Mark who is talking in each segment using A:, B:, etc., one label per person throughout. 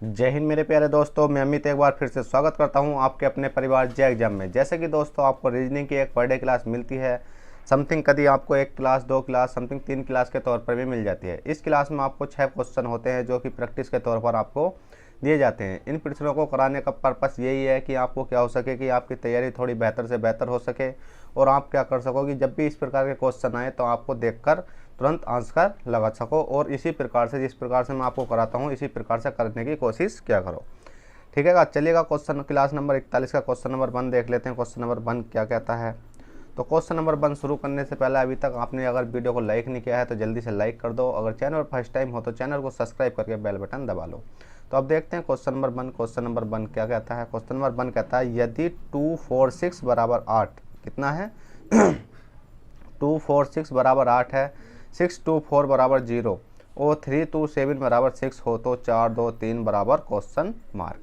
A: जय हिंद मेरे प्यारे दोस्तों, मैं अमित एक बार फिर से स्वागत करता हूं आपके अपने परिवार जय एग्जाम में। जैसे कि दोस्तों आपको रीजनिंग की एक पर डे क्लास मिलती है, समथिंग कभी आपको एक क्लास, दो क्लास, समथिंग 3 क्लास के तौर पर भी मिल जाती है। इस क्लास में आपको 6 क्वेश्चन होते हैं जो कि प्रैक्टिस के तौर पर आपको दिए जाते हैं। इन प्रश्नों को कराने का पर्पस यही है कि आपको क्या हो सके कि आपकी तैयारी थोड़ी बेहतर से बेहतर हो सके और आप क्या कर सको कि जब भी इस प्रकार के क्वेश्चन आए तो आपको देखकर तुरंत आंसर लगा सको और इसी प्रकार से जिस प्रकार से मैं आपको कराता हूँ इसी प्रकार से करने की कोशिश क्या करो। ठीक है, चलिएगा क्वेश्चन क्लास नंबर 41 का क्वेश्चन नंबर 1 देख लेते हैं। क्वेश्चन नंबर 1 क्या कहता है। तो क्वेश्चन नंबर 1 शुरू करने से पहले अभी तक आपने अगर वीडियो को लाइक नहीं किया है तो जल्दी से लाइक कर दो। अगर चैनल फर्स्ट टाइम हो तो चैनल को सब्सक्राइब करके बेल बटन दबा लो। तो अब देखते हैं क्वेश्चन नंबर 1। क्वेश्चन नंबर 1 क्या कहता है। क्वेश्चन नंबर 1 कहता है यदि 2 4 6 बराबर 8, कितना है 2 4 6 बराबर 8 है, 6 2 4 बराबर 0 और 3 2 7 बराबर 6 हो तो 4 2 3 बराबर क्वेश्चन मार्क।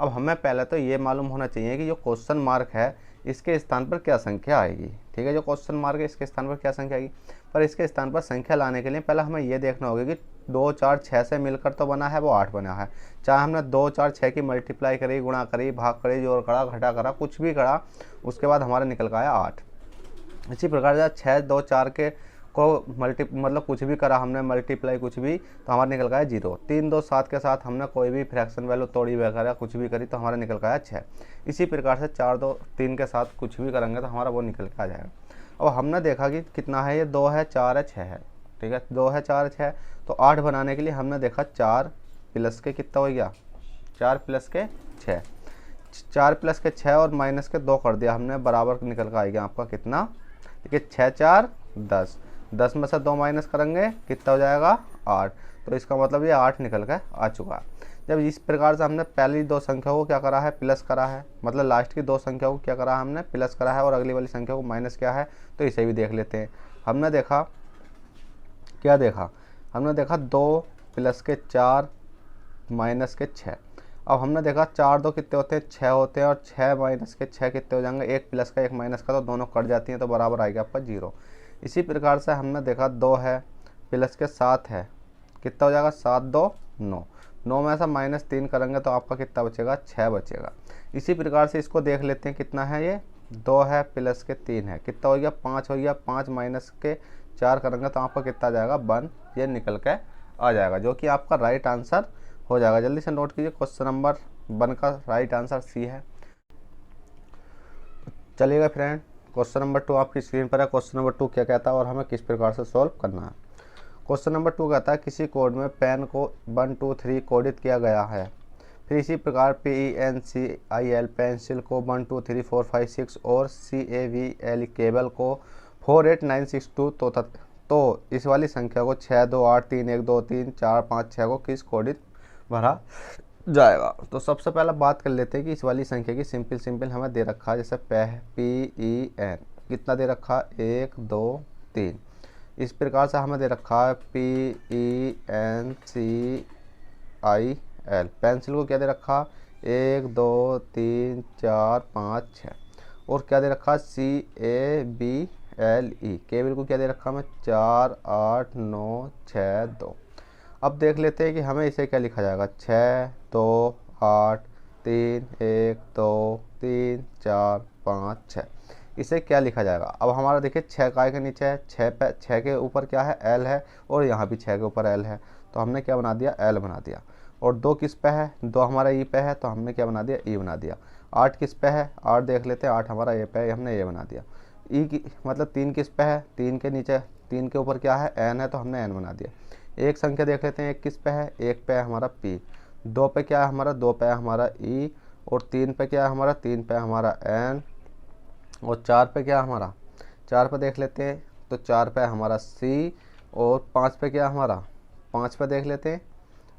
A: अब हमें पहले तो ये मालूम होना चाहिए कि जो क्वेश्चन मार्क है इसके स्थान पर क्या संख्या आएगी। ठीक है, जो क्वेश्चन मार्क है इसके स्थान पर क्या संख्या आएगी, पर इसके स्थान पर संख्या लाने के लिए पहले हमें ये देखना होगा कि 2 4 6 से मिलकर तो बना है वो 8 बना है। चाहे हमने 2 4 6 की मल्टीप्लाई करी, गुणा करी, भाग करी, जोड़ करा, घटा करा, कुछ भी करा, उसके बाद हमारा निकल का आया 8। इसी प्रकार से 6 2 4 के को मतलब कुछ भी करा हमने मल्टीप्लाई कुछ भी तो हमारा निकल गया 0। 3 2 7 के साथ हमने कोई भी फ्रैक्शन वैल्यू तोड़ी वगैरह कुछ भी करी तो हमारा निकल गया 6। इसी प्रकार से 4 2 3 के साथ कुछ भी करेंगे तो हमारा वो निकल के आ जाएगा। अब हमने देखा कि कितना है, ये 2 है, 4 है, 6 है। ठीक है, 2 है, 4 है, 6, तो 8 बनाने के लिए हमने देखा 4 प्लस के कितना हो गया, 4 प्लस के 6, 4 प्लस के 6 और माइनस के 2 कर दिया हमने, बराबर निकल कर आएगा आपका कितना, देखिए 6 4 10, 10 में से 2 माइनस करेंगे कितना हो जाएगा 8। तो इसका मतलब ये 8 निकल कर आ चुका है। जब इस प्रकार से हमने पहली 2 संख्या को क्या करा है, प्लस करा है, मतलब लास्ट की 2 संख्या को क्या करा है हमने, प्लस करा है, और अगली वाली संख्या को माइनस किया है। तो इसे भी देख लेते हैं। हमने देखा क्या देखा, हमने देखा 2 प्लस के 4 माइनस के 6। अब हमने देखा 4 2 कितने होते हैं, 6 होते हैं, और 6 माइनस के 6 कितने हो जाएंगे, 1 प्लस का 1 माइनस का, तो दोनों कट जाती हैं तो बराबर आएगा आपका 0। इसी प्रकार से हमने देखा 2 है प्लस के 7 है, कितना हो जाएगा 7 2 9, 9 में से माइनस 3 करेंगे तो आपका कितना बचेगा, 6 बचेगा। इसी प्रकार से इसको देख लेते हैं कितना है, ये 2 है प्लस के 3 है, कितना हो गया 5 हो गया, 5 माइनस के 4 करेंगे तो आपका कितना आ जाएगा 1, ये निकल के आ जाएगा, जो कि आपका राइट आंसर हो जाएगा। जल्दी से नोट कीजिए, क्वेश्चन नंबर 1 का राइट आंसर सी है। चलिएगा फ्रेंड, क्वेश्चन नंबर 2 आपकी स्क्रीन पर है। क्वेश्चन नंबर 2 क्या कहता है और हमें किस प्रकार से सॉल्व करना है। क्वेश्चन नंबर 2 कहता है किसी कोड में पेन को 1 2 3 कोडित किया गया है, फिर इसी प्रकार PENCIL पेंसिल को 1 2 3 4 5 6 और CAVL केबल को 4 8 9 6 2 तो इस वाली संख्या को 6 2 8 3 1 2 3 4 5 6 को किस कोडित भरा जाएगा। तो सबसे पहले बात कर लेते हैं कि इस वाली संख्या की सिंपल हमें दे रखा है, जैसे PEN कितना दे रखा है 1 2 3। इस प्रकार से हमें दे रखा है PENCIL पेंसिल को क्या दे रखा 1 2 3 4 5 6, और क्या दे रखा CABLE केबल को क्या दे रखा हमें 4 8 9 6 2। अब देख लेते हैं कि हमें इसे क्या लिखा जाएगा, 6 2 8 3 1 2 3 4 5 6, इसे क्या लिखा जाएगा। अब हमारा देखिए 6 काय के नीचे है, 6 के ऊपर क्या है L है, और यहाँ भी 6 के ऊपर L है, तो हमने क्या बना दिया L बना दिया। और 2 किस पे है, 2 हमारा E पे है, तो हमने क्या बना दिया E बना दिया। 8 किस पे है, 8 देख लेते हैं, 8 हमारा A पे है, हमने A बना दिया। E की मतलब 3 किस पे है, 3 के नीचे 3 के ऊपर क्या है N है, तो हमने N बना दिया। एक संख्या देख लेते हैं, एक किस पे है, एक पे है हमारा P, 2 पे क्या है हमारा, 2 पे है हमारा E, और 3 पे क्या है हमारा, 3 पे है हमारा N, और 4 पे क्या है हमारा, 4 पे देख लेते हैं तो 4 पे है हमारा C, और 5 पे क्या है हमारा, 5 पे देख लेते हैं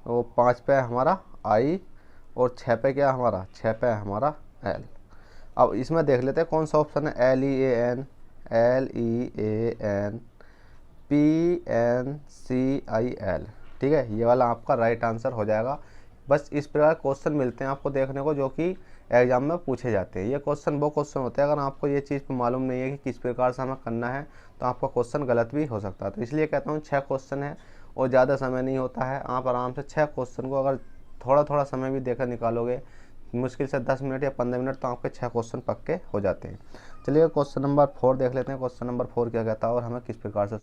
A: वो 5 पे है हमारा I, और 6 पे क्या है हमारा, 6 पे है हमारा L। अब इसमें देख लेते हैं कौन सा ऑप्शन है, LEAN PENCIL। ठीक है, ये वाला आपका राइट आंसर हो जाएगा। बस इस प्रकार क्वेश्चन मिलते हैं आपको देखने को जो कि एग्जाम में पूछे जाते हैं। ये क्वेश्चन वो क्वेश्चन होते हैं, अगर आपको ये चीज़ मालूम नहीं है कि किस प्रकार से हमें करना है तो आपका क्वेश्चन गलत भी हो सकता है। तो इसलिए कहता हूँ 6 क्वेश्चन है और ज़्यादा समय नहीं होता है, आप आराम से 6 क्वेश्चन को अगर थोड़ा थोड़ा समय भी देकर निकालोगे, मुश्किल से 10 मिनट या 15 मिनट, तो आपके 6 क्वेश्चन पक्के हो जाते हैं। चलिए क्वेश्चन नंबर 4 देख लेते हैं। क्वेश्चन नंबर 4 क्या कहता है और हमें किस प्रकार से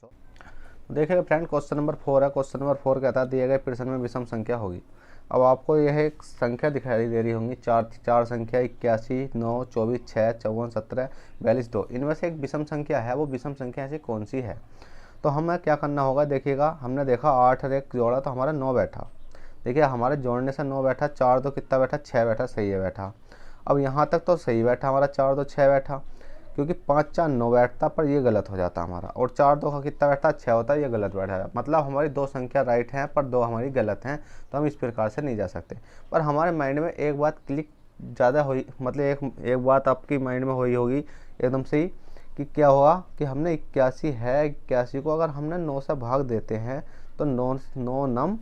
A: देखिएगा फ्रेंड, क्वेश्चन नंबर 4 है। क्वेश्चन नंबर 4 कहता है दिए गए प्रश्न में विषम संख्या होगी। अब आपको यह एक संख्या दिखाई दे रही होंगी, चार संख्या 81, 9, 24, 6, 54, 17, 42, 2। इनमें से एक विषम संख्या है, वो विषम संख्या ऐसी कौन सी है? तो हमें क्या करना होगा, देखिएगा हमने देखा 8 और 1 जोड़ा तो हमारा 9 बैठा। देखिए हमारे जोड़ने से 9 बैठा, 4 तो कितना बैठा, 6 बैठा, सही है बैठा। अब यहाँ तक तो सही बैठा हमारा, 4 तो 6 बैठा, क्योंकि 5 4 9 बैठता, पर ये गलत हो जाता हमारा। और 4 2 का कितना बैठता, 6 होता है, ये गलत बैठा है। मतलब हमारी 2 संख्या राइट हैं पर 2 हमारी गलत हैं, तो हम इस प्रकार से नहीं जा सकते। पर हमारे माइंड में एक बात क्लिक ज़्यादा हुई, मतलब एक बात आपकी माइंड में हुई होगी एकदम से ही, कि क्या होगा कि हमने 81 है, 81 को अगर हमने 9 से भाग देते हैं तो 9 9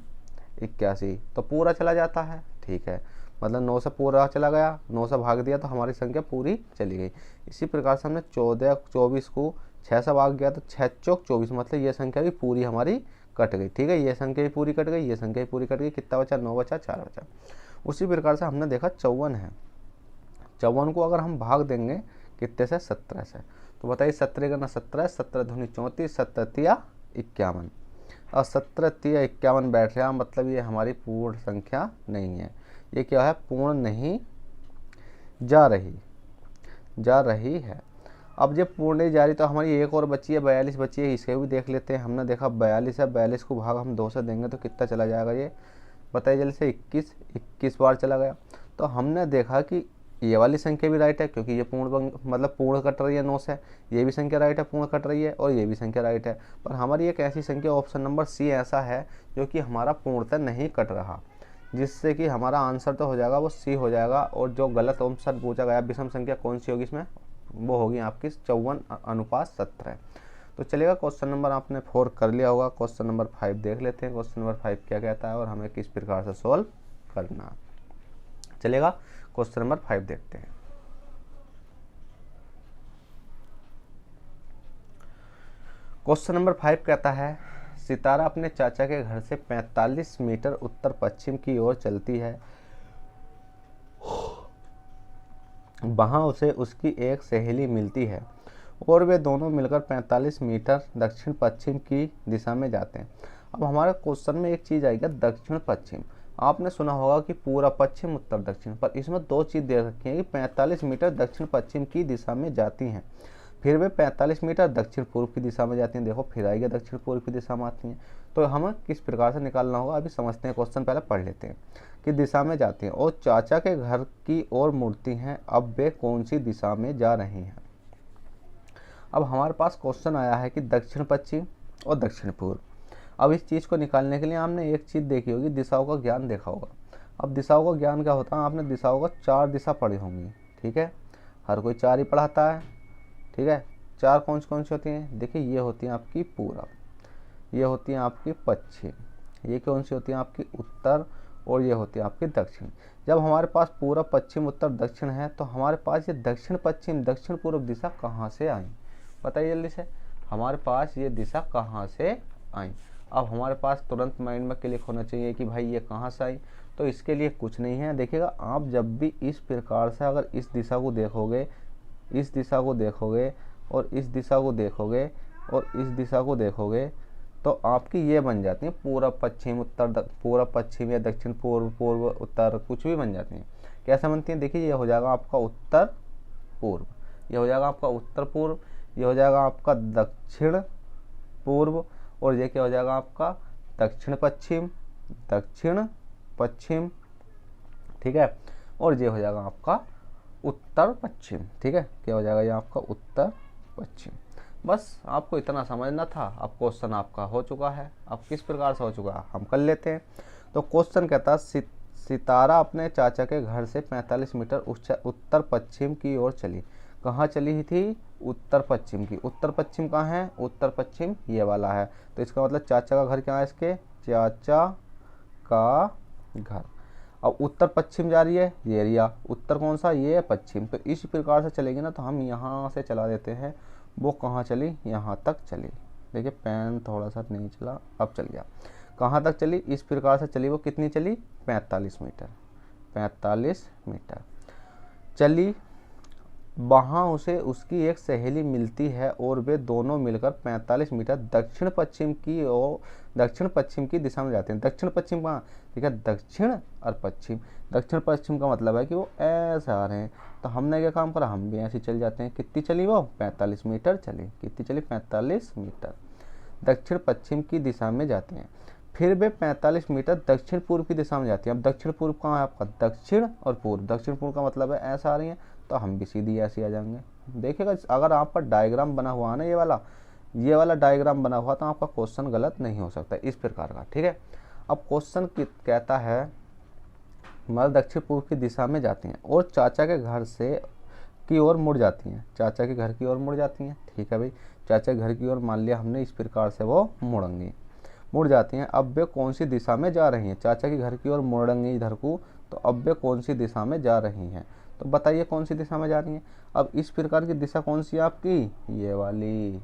A: 81 तो पूरा चला जाता है। ठीक है, मतलब 9 से पूरा चला गया, 9 से भाग दिया तो हमारी संख्या पूरी चली गई। इसी प्रकार से हमने 14 24 को 6 से भाग गया तो 6 चौक 24, मतलब ये संख्या भी पूरी हमारी कट गई। ठीक है, ये संख्या भी पूरी कट गई, ये संख्या भी पूरी कट गई। कितना बचा, 9 बचा, 4 बचा। उसी प्रकार से हमने देखा 54 है, 54 को अगर हम भाग देंगे कितने से, 17 से, तो बताइए 17 का ना 17, 17 दूनी 34, 17 तिया 51, और 17 तिया 51 बैठ रहा, मतलब ये हमारी पूर्ण संख्या नहीं है। ये क्या है, पूर्ण नहीं जा रही है। अब जब पूर्ण नहीं जा रही तो हमारी एक और बची है, 42 बची है, इसे भी देख लेते हैं। हमने देखा 42 है, 42 को भाग हम 2 से देंगे तो कितना चला जाएगा, ये बताइए जल्दी से, 21 बार चला गया। तो हमने देखा कि ये वाली संख्या भी राइट है, क्योंकि ये मतलब पूर्ण कट रही है 9 से, ये भी संख्या राइट है, पूर्ण कट रही है, और ये भी संख्या राइट है। पर हमारी एक ऐसी संख्या, ऑप्शन नंबर सी ऐसा है जो कि हमारा पूर्णतः नहीं कट रहा, जिससे कि हमारा आंसर तो हो जाएगा वो सी हो जाएगा। और जो गलत ऑप्शन पूछा गया विषम संख्या कौन सी होगी इसमें, वो होगी आपकी 54:17। तो चलेगा, क्वेश्चन नंबर आपने 4 कर लिया होगा। क्वेश्चन नंबर 5 देख लेते हैं। क्वेश्चन नंबर 5 क्या कहता है और हमें किस प्रकार से सोल्व करना। चलेगा, क्वेश्चन नंबर 5 देखते हैं। क्वेश्चन नंबर 5 कहता है सितारा अपने चाचा के घर से 45 मीटर उत्तर पश्चिम की ओर चलती है। वहां उसे उसकी एक सहेली मिलती है और वे दोनों मिलकर 45 मीटर दक्षिण पश्चिम की दिशा में जाते हैं। अब हमारे क्वेश्चन में एक चीज़ आएगी, दक्षिण पश्चिम। आपने सुना होगा कि पूरा पश्चिम उत्तर दक्षिण, पर इसमें 2 चीज़ दे रखी है कि 45 मीटर दक्षिण पश्चिम की दिशा में जाती हैं, फिर वे 45 मीटर दक्षिण पूर्व की दिशा में जाती हैं। देखो फिर आएगी दक्षिण पूर्व की दिशा में आती हैं। तो हमें किस प्रकार से निकालना होगा अभी समझते हैं। क्वेश्चन पहले पढ़ लेते हैं कि दिशा में जाती हैं और चाचा के घर की ओर मुड़ती हैं। अब वे कौन सी दिशा में जा रही हैं। अब हमारे पास क्वेश्चन आया है कि दक्षिण पश्चिम और दक्षिण पूर्व। अब इस चीज़ को निकालने के लिए हमने एक चीज़ देखी होगी, दिशाओं का ज्ञान देखा होगा। अब दिशाओं का ज्ञान क्या होता है, आपने दिशाओं का 4 दिशा पढ़ी होंगी। ठीक है, हर कोई 4 ही पढ़ाता है। ठीक है, 4 कौन सी होती हैं, देखिए ये होती हैं आपकी पूरब, ये होती हैं आपकी पश्चिम, ये कौन सी होती हैं आपकी उत्तर, और ये होती है आपकी दक्षिण। जब हमारे पास पूरब पश्चिम उत्तर दक्षिण है तो हमारे पास ये दक्षिण पश्चिम दक्षिण पूर्व दिशा कहाँ से आई, बताइए जल्दी से, हमारे पास ये दिशा कहाँ से आई। अब हमारे पास तुरंत माइंड में क्लिक होना चाहिए कि भाई ये कहाँ से आई। तो इसके लिए कुछ नहीं है, देखिएगा आप जब भी इस प्रकार से अगर इस दिशा को देखोगे, इस दिशा को देखोगे और इस दिशा को देखोगे और इस दिशा को देखोगे, तो आपकी ये बन जाती है पूरब पश्चिम उत्तर, पूरब पश्चिम या दक्षिण पूर्व, पूर्व उत्तर, कुछ भी बन जाती हैं। कैसे बनती हैं, देखिए ये हो जाएगा आपका उत्तर पूर्व, ये हो जाएगा आपका उत्तर पूर्व, ये हो जाएगा आपका दक्षिण पूर्व, और ये क्या हो जाएगा आपका दक्षिण पश्चिम, दक्षिण पश्चिम। ठीक है, और ये हो जाएगा आपका उत्तर पश्चिम। ठीक है, क्या हो जाएगा ये आपका उत्तर पश्चिम। बस आपको इतना समझना था। अब क्वेश्चन आपका हो चुका है। अब किस प्रकार से हो चुका है हम कर लेते हैं। तो क्वेश्चन कहता है सितारा अपने चाचा के घर से 45 मीटर उत्तर पश्चिम की ओर चली। कहाँ चली थी, उत्तर पश्चिम की। उत्तर पश्चिम कहाँ है, उत्तर पश्चिम ये वाला है। तो इसका मतलब चाचा का घर क्या है, इसके चाचा का घर। अब उत्तर पश्चिम जा रही है ये एरिया, उत्तर कौन सा, ये है पश्चिम। तो इस प्रकार से चलेगी ना, तो हम यहाँ से चला देते हैं। वो कहाँ चली, यहाँ तक चली। देखिए पेन थोड़ा सा नहीं चला, अब चल गया। कहाँ तक चली, इस प्रकार से चली, वो कितनी चली, 45 मीटर, 45 मीटर चली। वहाँ उसे उसकी एक सहेली मिलती है और वे दोनों मिलकर 45 मीटर दक्षिण पश्चिम की दिशा में जाते हैं। दक्षिण पश्चिम कहाँ, ठीक है, दक्षिण और पश्चिम। दक्षिण पश्चिम का मतलब है कि वो ऐसे आ रहे हैं, तो हमने क्या काम करा, हम भी ऐसे चल जाते हैं। कितनी चली वो, 45 मीटर चली। कितनी चली, 45 मीटर दक्षिण पश्चिम की दिशा में जाते हैं। फिर वे 45 मीटर दक्षिण पूर्व की दिशा में जाती हैं। अब दक्षिण पूर्व कहाँ है आपका, दक्षिण और पूर्व। दक्षिण पूर्व का मतलब है ऐसा आ रही है, तो हम भी सीधी ऐसे आ जाएंगे। देखिएगा अगर आपका डायग्राम बना हुआ है ना, ये वाला डायग्राम बना हुआ, तो आपका क्वेश्चन गलत नहीं हो सकता इस प्रकार का, ठीक है। अब क्वेश्चन कहता है मतलब दक्षिण पूर्व की दिशा में जाती हैं और चाचा के घर से की ओर मुड़ जाती हैं। चाचा के घर की ओर मुड़ जाती हैं, ठीक है भाई। चाचा के घर की ओर मान लिया हमने, इस प्रकार से वो मुड़ जाती हैं। अब वे कौन सी दिशा में जा रही हैं, चाचा के घर की ओर मुड़ेंगी इधर को, तो अब वे कौन सी दिशा में जा रही हैं, तो बताइए कौन सी दिशा में जा रही हैं। अब इस प्रकार की दिशा कौन सी है आपकी, ये वाली।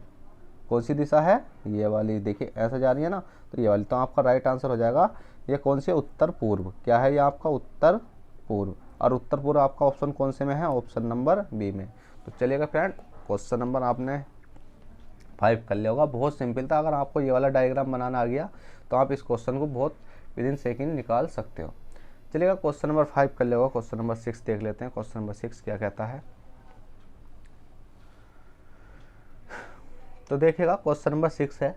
A: कौन सी दिशा है, ये वाली। देखिए ऐसा जा रही है ना, तो ये वाली। तो आपका राइट आंसर हो जाएगा ये कौन सी, उत्तर पूर्व। क्या है ये आपका, उत्तर पूर्व। और उत्तर पूर्व आपका ऑप्शन कौन से में है, ऑप्शन नंबर बी में। तो चलिएगा फ्रेंड, क्वेश्चन नंबर आपने 5 कर लिया होगा। बहुत सिंपल था। अगर आपको ये वाला डायग्राम बनाना आ गया तो आप इस क्वेश्चन को बहुत विदिन सेकेंड निकाल सकते हो। चलिएगा क्वेश्चन नंबर 5 कर लिया होगा। क्वेश्चन नंबर 6 देख लेते हैं। क्वेश्चन नंबर 6 क्या कहता है, तो देखिएगा क्वेश्चन नंबर 6 है,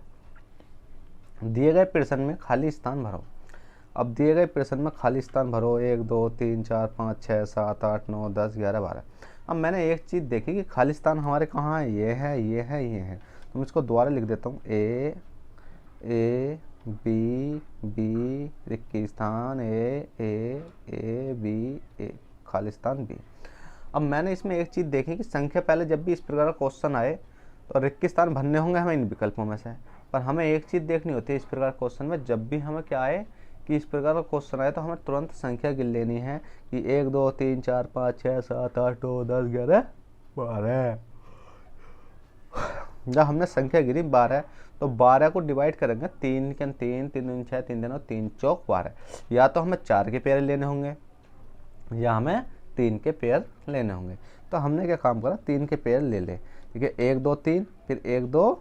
A: दिए गए प्रश्न में खाली स्थान भरो। अब दिए गए प्रश्न में खाली स्थान भरो, 1 2 3 4 5 6 7 8 9 10 11 12। अब मैंने एक चीज़ देखी कि खाली स्थान हमारे कहाँ है, ये है, ये है, ये है। तो मैं इसको दोबारा लिख देता हूँ, ए बी बी, रिक्की स्थान ए बी, ए खाली स्थान बी। अब मैंने इसमें एक चीज़ देखी कि संख्या पहले जब भी इस प्रकार का क्वेश्चन आए तो रिक्त स्थान भरने होंगे हमें इन विकल्पों में से। पर हमें एक चीज़ देखनी होती है इस प्रकार क्वेश्चन में, जब भी हमें क्या आए कि इस प्रकार का क्वेश्चन आए तो हमें तुरंत संख्या गिन लेनी है कि 1 2 3 4 5 6 7 8 9 10 11 12। जब हमने संख्या गिरी 12, तो 12 को डिवाइड करेंगे 3 के 3 3 दूनी 6 3 दिनों 3 चौक 12। या तो हमें 4 के पेयर लेने होंगे या हमें 3 के पेयर लेने होंगे। तो हमने क्या काम करा, 3 के पेयर ले ले, ठीक है। 1 2 3, फिर 1 2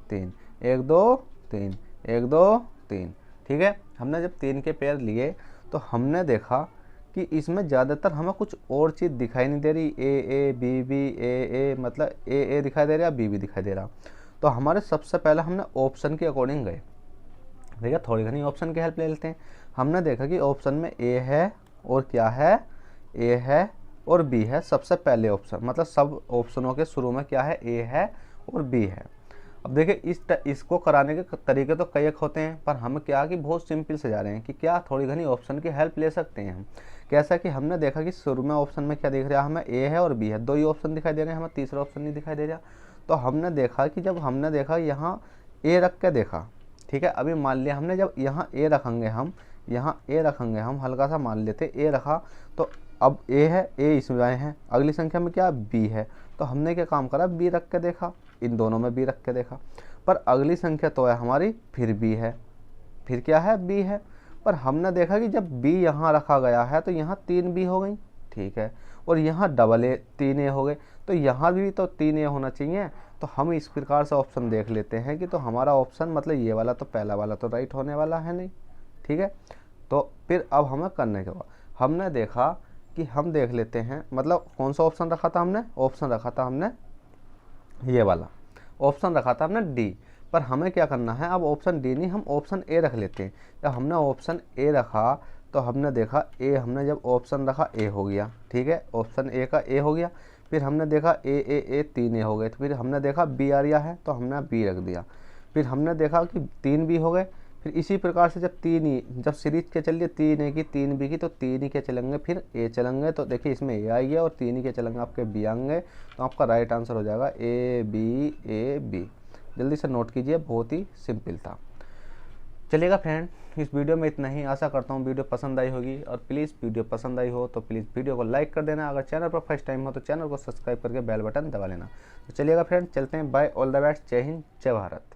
A: 3, 1 2 3, 1 2 3, ठीक है। हमने जब 3 के पेयर लिए तो हमने देखा कि इसमें ज़्यादातर हमें कुछ और चीज़ दिखाई नहीं दे रही, ए बी बी, ए मतलब ए दिखाई दे रहा है, बी दिखाई दे रहा। तो हमारे सबसे पहले हमने ऑप्शन के अकॉर्डिंग गए, ठीक है। थोड़ी घनी ऑप्शन की हेल्प ले लेते हैं। हमने देखा कि ऑप्शन में ए है और क्या है, ए है और बी है। सबसे पहले ऑप्शन मतलब सब ऑप्शनों के शुरू में क्या है, ए है और बी है। अब देखिए इसको कराने के तरीके तो कई एक होते हैं, पर हम क्या कि बहुत सिंपल से जा रहे हैं कि क्या थोड़ी घनी ऑप्शन की हेल्प ले सकते हैं हम। कैसा कि हमने देखा कि शुरू में ऑप्शन में क्या दिख रहा है, हमें ए है और बी है, 2 ही ऑप्शन दिखाई दे रहे हैं, हमें तीसरा ऑप्शन नहीं दिखाई दे रहा। तो हमने देखा कि जब हमने देखा यहाँ ए रख के देखा, ठीक है। अभी मान लिया हमने जब यहाँ ए रखेंगे हम, यहाँ ए रखेंगे हम, हल्का सा मान लेते ए रखा, तो अब ए है, ए इसमें आए हैं, अगली संख्या में क्या बी है, तो हमने क्या काम करा, बी रख के देखा, इन दोनों में बी रख के देखा। पर अगली संख्या तो है हमारी फिर बी है, फिर क्या है बी है। पर हमने देखा कि जब बी यहाँ रखा गया है तो यहाँ 3 बी हो गई, ठीक है। और यहाँ डबल ए 3 ए हो गए, तो यहाँ भी तो 3 ए होना चाहिए। तो हम इस प्रकार से ऑप्शन देख लेते हैं कि तो हमारा ऑप्शन मतलब ये वाला तो पहला वाला तो राइट होने वाला है नहीं, ठीक है। तो फिर अब हमें करने के बाद हमने देखा कि हम देख लेते हैं, मतलब कौन सा ऑप्शन रखा था हमने, ऑप्शन रखा था हमने ये वाला, ऑप्शन रखा था हमने डी। पर हमें क्या करना है, अब ऑप्शन डी नहीं, हम ऑप्शन ए रख लेते हैं। जब हमने ऑप्शन ए रखा तो हमने देखा ए, हमने जब ऑप्शन रखा ए हो गया, ठीक है, ऑप्शन ए का ए हो गया। फिर हमने देखा ए 3 ए हो गए, तो फिर हमने देखा बी आ रहा है तो हमने बी रख दिया। फिर हमने देखा कि 3 बी हो गए। फिर इसी प्रकार से जब सीरीज के चलिए 3 ए की 3 बी की, तो 3 ही के चलेंगे, फिर ए चलेंगे, तो देखिए इसमें ए आई है और 3 ही के चलेंगे आपके बी आएंगे। तो आपका राइट आंसर हो जाएगा ए बी। जल्दी से नोट कीजिए, बहुत ही सिंपल था। चलिएगा फ्रेंड, इस वीडियो में इतना ही। आशा करता हूँ वीडियो पसंद आई होगी, और प्लीज़ वीडियो पसंद आई हो तो प्लीज़ वीडियो को लाइक कर देना। अगर चैनल पर फर्स्ट टाइम हो तो चैनल को सब्सक्राइब करके बेल बटन दबा लेना। तो चलिएगा फ्रेंड, चलते हैं, बाय, ऑल द बेस्ट, जय हिंद, जय भारत।